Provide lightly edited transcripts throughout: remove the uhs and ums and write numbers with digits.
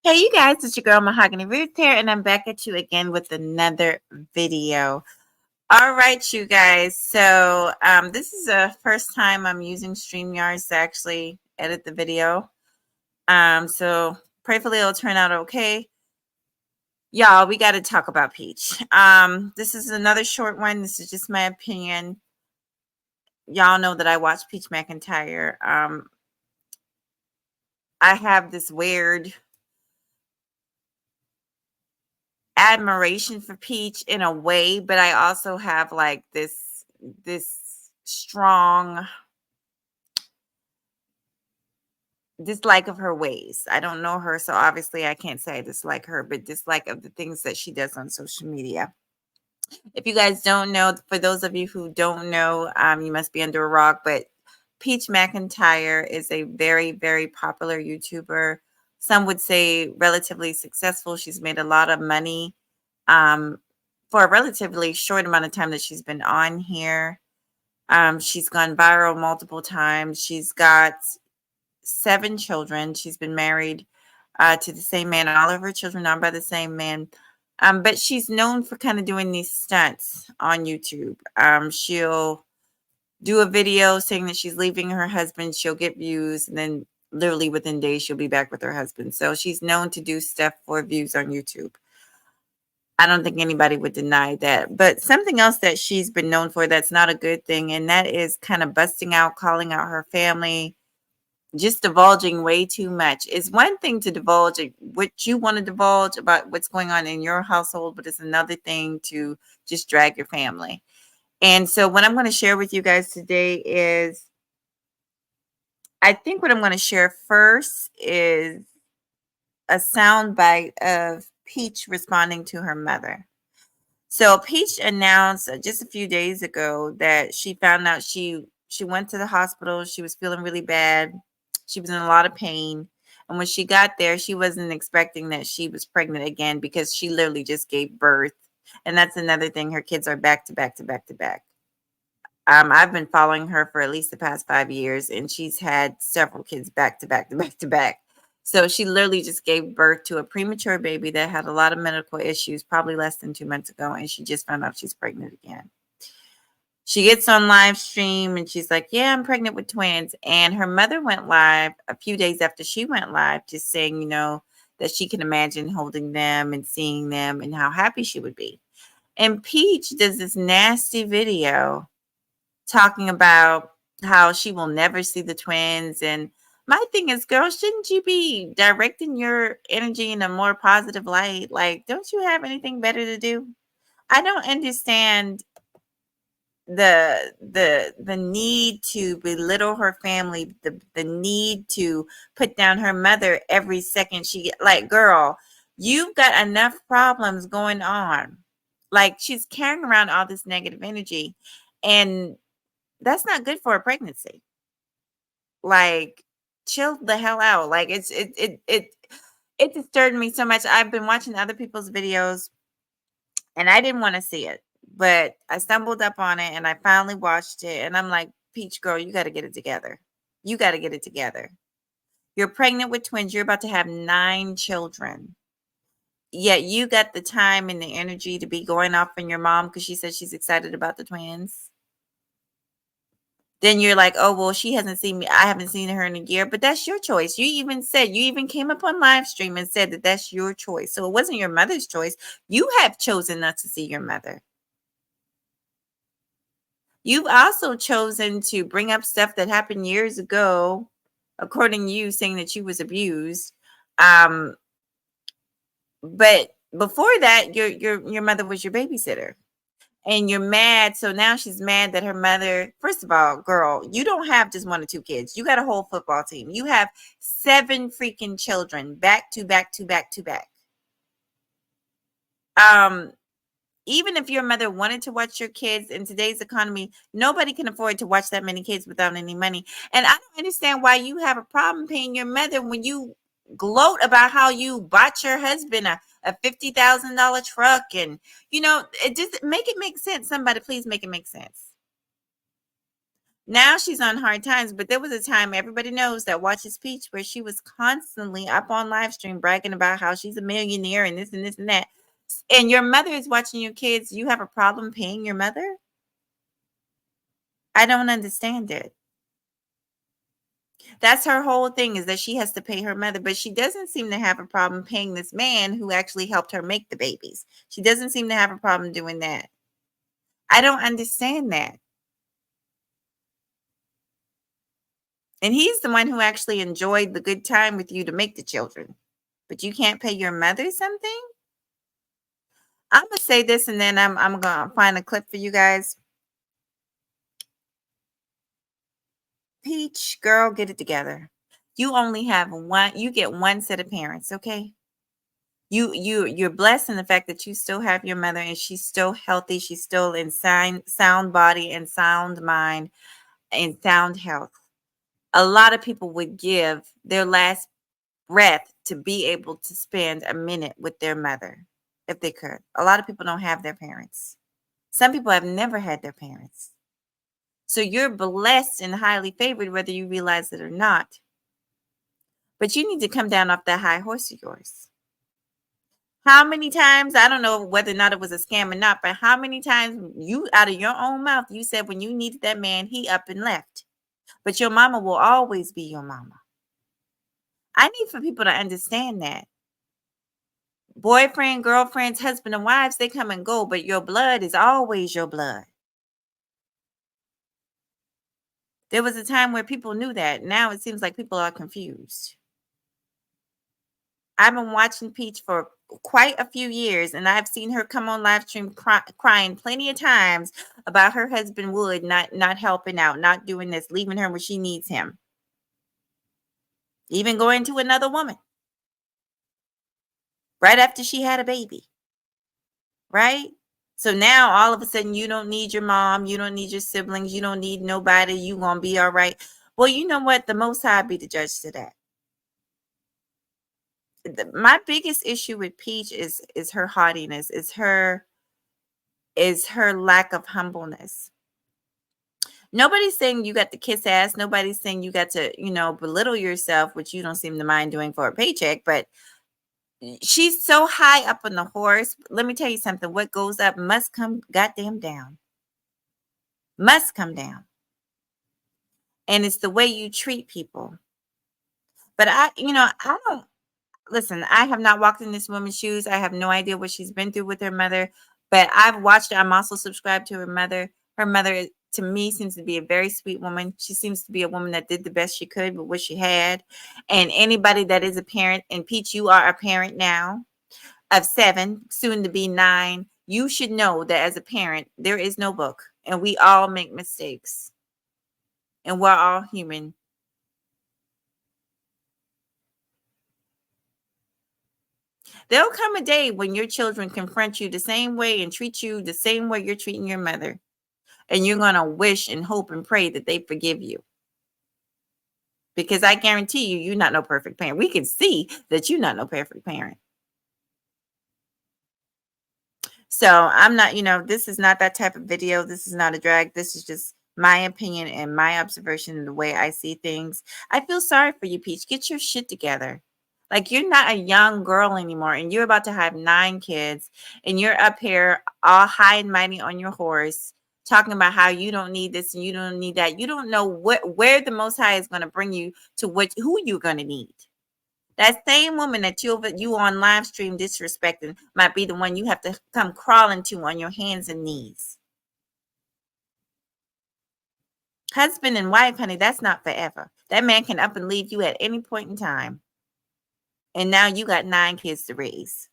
Hey, you guys, it's your girl Mahogany Roots here, and I'm back at you again with another video. All right, you guys. So, this is the first time I'm using StreamYards to actually edit the video. So prayerfully it'll turn out okay. Y'all, we got to talk about Peach. This is another short one. This is just my opinion. Y'all know that I watch Peach McIntyre. I have this weird admiration for Peach in a way, but I also have like this strong dislike of her ways. I don't know her, so obviously I can't say I dislike her, but dislike of the things that she does on social media. If you guys don't know, for those of you who don't know, you must be under a rock, but Peach McIntyre is a very, very popular YouTuber. Some would say relatively successful. She's made a lot of money for a relatively short amount of time that she's been on here. She's gone viral multiple times. She's got 7 children. She's been married to the same man. All of her children are by the same man. But she's known for kind of doing these stunts on YouTube. She'll do a video saying that she's leaving her husband. She'll get views, and then literally within days, she'll be back with her husband. So she's known to do stuff for views on YouTube. I don't think anybody would deny that. But something else that she's been known for that's not a good thing, and that is kind of busting out, calling out her family, just divulging way too much. It's one thing to divulge what you want to divulge about what's going on in your household, but it's another thing to just drag your family. And so what I'm going to share with you guys today is, I think what I'm going to share first is a sound bite of Peach responding to her mother. So Peach announced just a few days ago that she found out she went to the hospital. She was feeling really bad. She was in a lot of pain. And when she got there, she wasn't expecting that she was pregnant again because she literally just gave birth. And that's another thing. Her kids are back to back to back to back. I've been following her for at least the past 5 years, and she's had several kids back to back to back to back. So she literally just gave birth to a premature baby that had a lot of medical issues, probably less than 2 months ago, and she just found out she's pregnant again. She gets on live stream and she's like, yeah, I'm pregnant with twins. And her mother went live a few days after she went live, just saying, that she can imagine holding them and seeing them and how happy she would be. And Peach does this nasty video talking about how she will never see the twins. And my thing is, girl, shouldn't you be directing your energy in a more positive light? Like, don't you have anything better to do? I don't understand the need to belittle her family, the need to put down her mother every second like, girl, you've got enough problems going on. Like, she's carrying around all this negative energy, and that's not good for a pregnancy. Like, chill the hell out. Like, it disturbed me so much. I've been watching other people's videos and I didn't want to see it, but I stumbled up on it and I finally watched it, and I'm like, Peach girl, you got to get it together. You got to get it together. You're pregnant with twins. You're about to have 9 children. Yet you got the time and the energy to be going off on your mom because she says she's excited about the twins. Then you're like, oh, well, she hasn't seen me. I haven't seen her in a year, but that's your choice. You even came up on live stream and said that that's your choice. So it wasn't your mother's choice. You have chosen not to see your mother. You've also chosen to bring up stuff that happened years ago, according to you, saying that you was abused. But before that, your mother was your babysitter. And you're mad. So now she's mad that her mother, first of all, girl, you don't have just 1 or 2 kids. You got a whole football team. You have 7 freaking children back to back to back to back. Even if your mother wanted to watch your kids in today's economy, nobody can afford to watch that many kids without any money. And I don't understand why you have a problem paying your mother when you gloat about how you bought your husband a $50,000 truck. And, it just make sense. Somebody please make it make sense. Now she's on hard times, but there was a time everybody knows that watches Peach where she was constantly up on live stream bragging about how she's a millionaire and this and this and that. And your mother is watching your kids. You have a problem paying your mother? I don't understand it. That's her whole thing, is that she has to pay her mother, but she doesn't seem to have a problem paying this man who actually helped her make the babies. She doesn't seem to have a problem doing that. I don't understand that. And he's the one who actually enjoyed the good time with you to make the children. But you can't pay your mother something? I'm gonna say this and then I'm gonna find a clip for you guys. Peach, girl, get it together. You only have one, you get one set of parents, okay? You're blessed in the fact that you still have your mother and she's still healthy. She's still in sound body and sound mind and sound health. A lot of people would give their last breath to be able to spend a minute with their mother if they could. A lot of people don't have their parents. Some people have never had their parents. So you're blessed and highly favored, whether you realize it or not. But you need to come down off that high horse of yours. How many times, I don't know whether or not it was a scam or not, but how many times you, out of your own mouth, you said when you needed that man, he up and left. But your mama will always be your mama. I need for people to understand that. Boyfriend, girlfriends, husband, and wives, they come and go, but your blood is always your blood. There was a time where people knew that. Now it seems like people are confused. I've been watching Peach for quite a few years, and I've seen her come on live stream crying plenty of times about her husband Wood not helping out, not doing this, leaving her when she needs him, even going to another woman right after she had a baby, right? So now all of a sudden you don't need your mom, you don't need your siblings, you don't need nobody, you gonna be all right. Well, you know what? The Most High be the judge to that. My biggest issue with Peach is her haughtiness, is her lack of humbleness. Nobody's saying you got to kiss ass. Nobody's saying you got to, belittle yourself, which you don't seem to mind doing for a paycheck. But she's so high up on the horse. Let me tell you something. What goes up must come goddamn down. Must come down. And it's the way you treat people. But I don't. Listen, I have not walked in this woman's shoes. I have no idea what she's been through with her mother, but I've watched her. I'm also subscribed to her mother. Her mother, to me, seems to be a very sweet woman. She seems to be a woman that did the best she could with what she had. And anybody that is a parent, and Peach, you are a parent now of 7, soon to be 9. You should know that as a parent, there is no book, and we all make mistakes, and we're all human. There'll come a day when your children confront you the same way and treat you the same way you're treating your mother. And you're going to wish and hope and pray that they forgive you. Because I guarantee you, you're not no perfect parent. We can see that you're not no perfect parent. So I'm not, this is not that type of video. This is not a drag. This is just my opinion and my observation and the way I see things. I feel sorry for you, Peach. Get your shit together. Like, you're not a young girl anymore, and you're about to have 9 kids, and you're up here all high and mighty on your horse, talking about how you don't need this and you don't need that. You don't know where the Most High is going to bring you to, who you're going to need. That same woman that you on live stream disrespecting might be the one you have to come crawling to on your hands and knees. Husband and wife, honey, that's not forever. That man can up and leave you at any point in time. And now you got 9 kids to raise.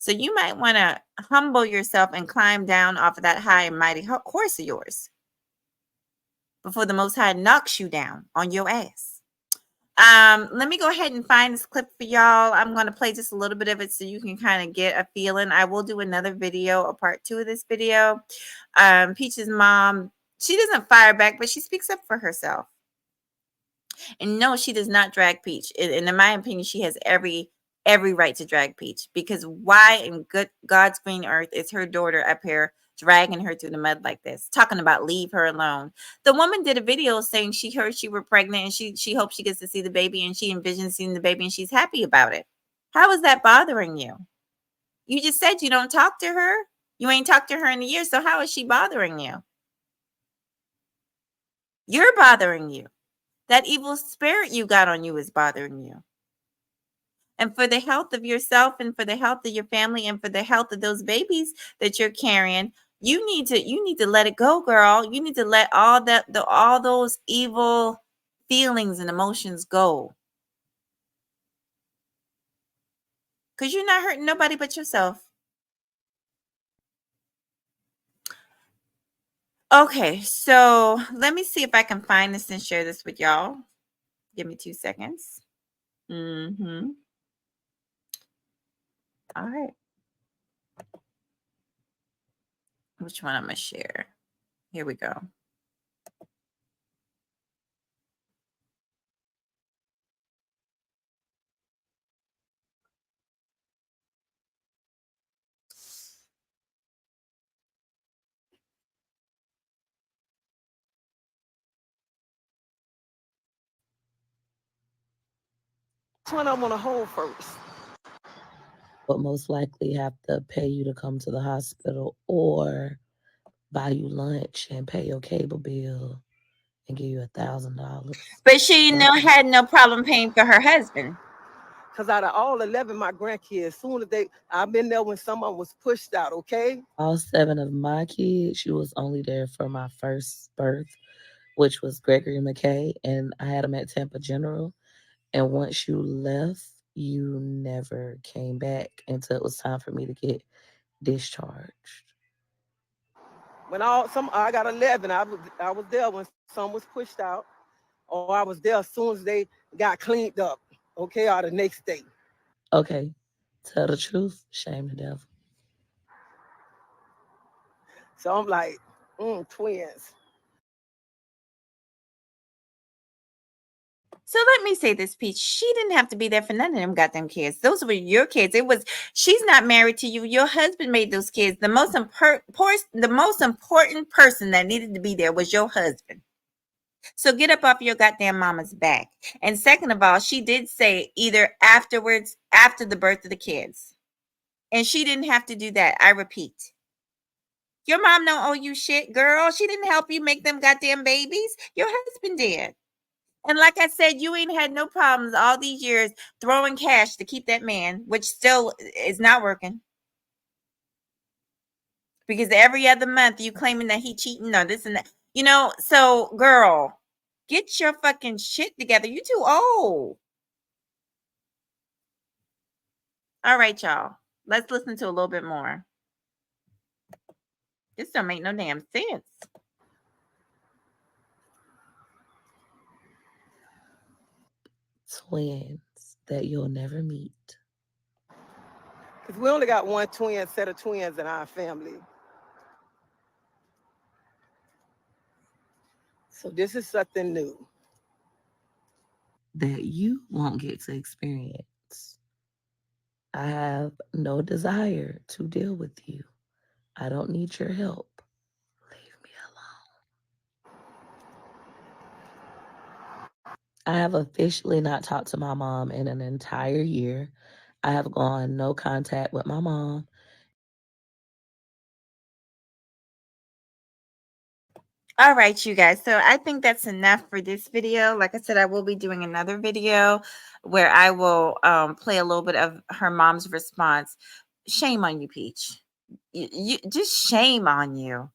So you might want to humble yourself and climb down off of that high and mighty horse of yours before the Most High knocks you down on your ass. Let me go ahead and find this clip for y'all. I'm going to play just a little bit of it so you can kind of get a feeling. I will do another video, a part 2 of this video. Peach's mom, she doesn't fire back, but she speaks up for herself. And no, she does not drag Peach. And in my opinion, she has every right to drag Peach, because why in God's green earth is her daughter up here dragging her through the mud like this, talking about leave her alone. The woman did a video saying she heard she were pregnant and she hopes she gets to see the baby and she envisions seeing the baby and she's happy about it. How is that bothering you? You just said you don't talk to her. You ain't talked to her in a year, so how is she bothering you? You're bothering you. That evil spirit you got on you is bothering you. And for the health of yourself and for the health of your family and for the health of those babies that you're carrying, you need to let it go, girl. You need to let all those evil feelings and emotions go. Cuz you're not hurting nobody but yourself. Okay, so let me see if I can find this and share this with y'all. Give me 2 seconds. Mhm. All right. Which one I'm going to share? Here we go. Which one I want to hold first? Would most likely have to pay you to come to the hospital or buy you lunch and pay your cable bill and give you $1,000. But she had no problem paying for her husband. Because out of all 11 my grandkids, soon as I've been there when someone was pushed out, okay? All 7 of my kids, she was only there for my first birth, which was Gregory McKay, and I had him at Tampa General. And once you left, you never came back until it was time for me to get discharged. When I got 11, I was there when some was pushed out, or I was there as soon as they got cleaned up, okay, or the next day. Okay, tell the truth, shame the devil. So I'm like, twins. So let me say this, Peach. She didn't have to be there for none of them goddamn kids. Those were your kids. She's not married to you. Your husband made those kids. The most important person that needed to be there was your husband. So get up off your goddamn mama's back. And second of all, she did say either afterwards, after the birth of the kids. And she didn't have to do that. I repeat. Your mom don't owe you shit, girl. She didn't help you make them goddamn babies. Your husband did. And like I said, you ain't had no problems all these years throwing cash to keep that man, which still is not working. Because every other month you claiming that he cheating or this and that. So girl, get your fucking shit together. You too old. All right, y'all. Let's listen to a little bit more. This don't make no damn sense. Twins that you'll never meet. Because we only got one set of twins in our family. So this is something new that you won't get to experience. I have no desire to deal with you. I don't need your help. Leave me alone. I have officially not talked to my mom in an entire year. I have gone no contact with my mom. All right, you guys. So I think that's enough for this video. Like I said, I will be doing another video where I will play a little bit of her mom's response. Shame on you, Peach. You just shame on you.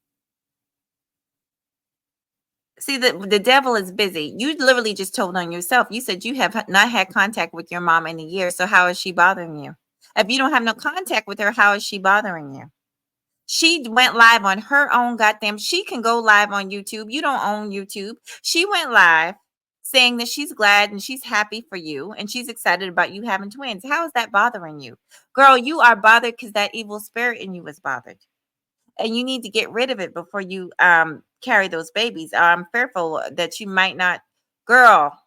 See, the devil is busy. You literally just told on yourself. You said you have not had contact with your mom in a year. So how is she bothering you? If you don't have no contact with her, how is she bothering you? She went live on her own goddamn. She can go live on YouTube. You don't own YouTube. She went live saying that she's glad and she's happy for you and she's excited about you having twins. How is that bothering you? Girl, you are bothered because that evil spirit in you is bothered. And you need to get rid of it before you carry those babies. I'm fearful that you might not. Girl,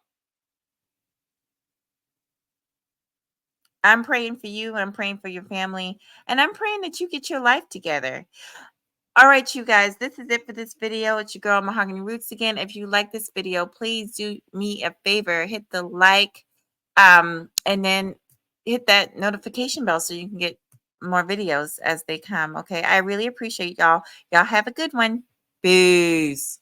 I'm praying for you. I'm praying for your family. And I'm praying that you get your life together. All right, you guys, this is it for this video. It's your girl Mahogany Roots again. If you like this video, please do me a favor, hit the like, and then hit that notification bell so you can get more videos as they come. Okay, I really appreciate y'all. Y'all have a good one. Peace.